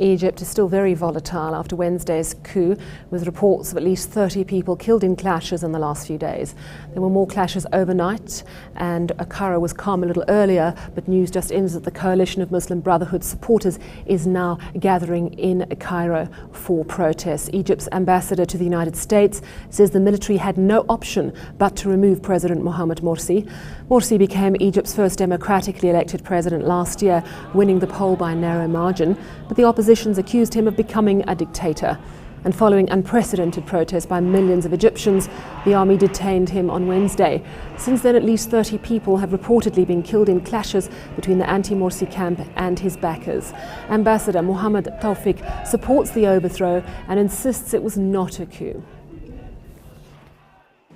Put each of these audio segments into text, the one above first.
Egypt is still very volatile after Wednesday's coup, with reports of at least 30 people killed in clashes in the last few days. There were more clashes overnight, and Cairo was calm a little earlier, but news just in that the coalition of Muslim Brotherhood supporters is now gathering in Cairo for protests. Egypt's ambassador to the United States says the military had no option but to remove President Mohamed Morsi. Morsi became Egypt's first democratically elected president last year, winning the poll by a narrow margin, but the opposition's accused him of becoming a dictator. And following unprecedented protests by millions of Egyptians, the army detained him on Wednesday. Since then, at least 30 people have reportedly been killed in clashes between the anti-Morsi camp and his backers. Ambassador Mohammed Tawfiq supports the overthrow and insists it was not a coup.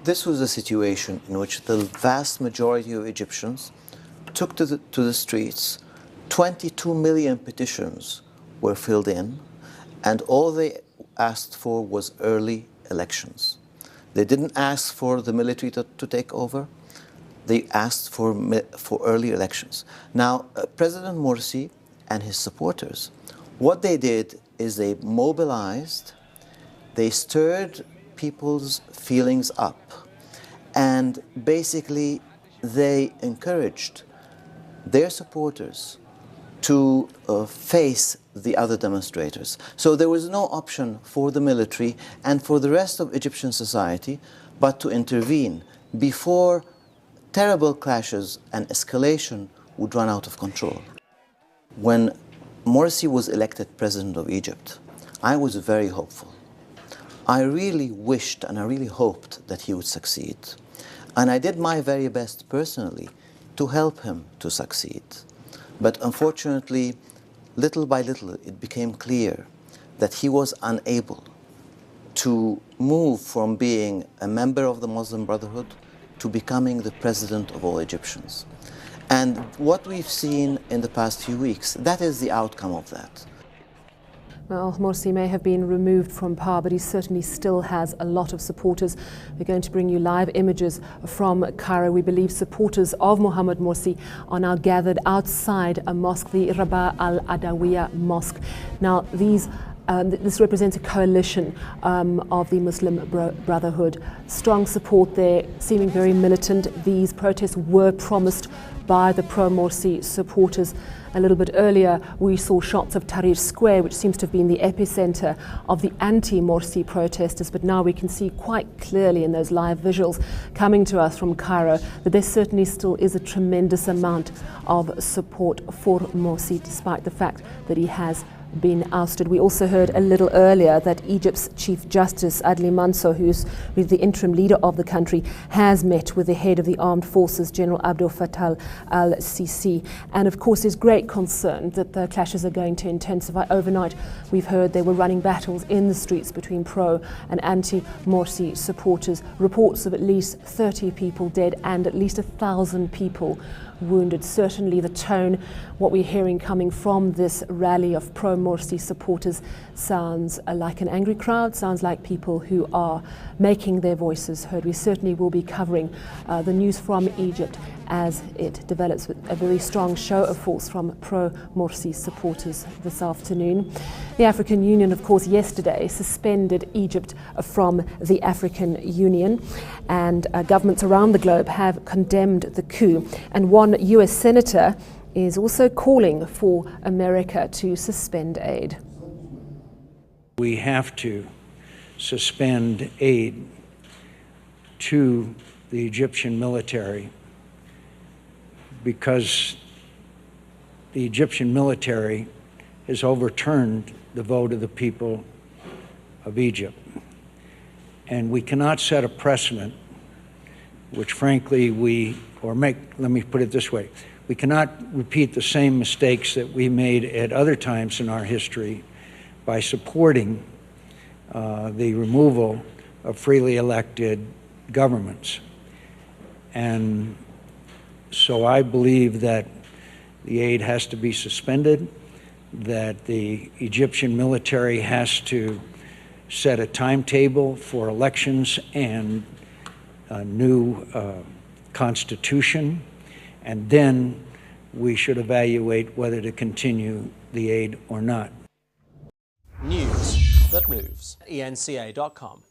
This was a situation in which the vast majority of Egyptians took to the streets. 22 million petitions were filled in, and all they asked for was early elections. They didn't ask for the military to take over. They asked for early elections. Now, President Morsi and his supporters, what they did is they mobilized, they stirred people's feelings up, and basically they encouraged their supporters to face the other demonstrators. So there was no option for the military and for the rest of Egyptian society but to intervene before terrible clashes and escalation would run out of control. When Morsi was elected president of Egypt, I was very hopeful. I really wished and I really hoped that he would succeed. And I did my very best personally to help him to succeed. But unfortunately, little by little, it became clear that he was unable to move from being a member of the Muslim Brotherhood to becoming the president of all Egyptians. And what we've seen in the past few weeks, that is the outcome of that. Well, Morsi may have been removed from power, but he certainly still has a lot of supporters. We're going to bring you live images from Cairo. We believe supporters of Mohamed Morsi are now gathered outside a mosque, the Rabaa al-Adawiya Mosque. Now, this represents a coalition of the Muslim Brotherhood. Strong support there, seeming very militant. These protests were promised by the pro-Morsi supporters. A little bit earlier, we saw shots of Tahrir Square, which seems to have been the epicenter of the anti-Morsi protesters, but now we can see quite clearly in those live visuals coming to us from Cairo that there certainly still is a tremendous amount of support for Morsi, despite the fact that he has been ousted. We also heard a little earlier that Egypt's Chief Justice Adli Mansour, who's the interim leader of the country, has met with the head of the armed forces, General Abdel Fattah al-Sisi, and of course there's great concern that the clashes are going to intensify. Overnight we've heard they were running battles in the streets between pro and anti-Morsi supporters. Reports of at least 30 people dead and at least 1,000 people wounded. Certainly the tone, what we're hearing coming from this rally of pro-Morsi supporters sounds like an angry crowd, sounds like people who are making their voices heard. We certainly will be covering the news from Egypt as it develops, with a very strong show of force from pro-Morsi supporters this afternoon. The African Union, of course, yesterday suspended Egypt from the African Union, and governments around the globe have condemned the coup. And one US senator is also calling for America to suspend aid. We have to suspend aid to the Egyptian military because the Egyptian military has overturned the vote of the people of Egypt. And we cannot set a precedent, which frankly let me put it this way, we cannot repeat the same mistakes that we made at other times in our history by supporting the removal of freely elected governments. And so I believe that the aid has to be suspended, that the Egyptian military has to set a timetable for elections and a new constitution, and then we should evaluate whether to continue the aid or not. News that moves. eNCA.com.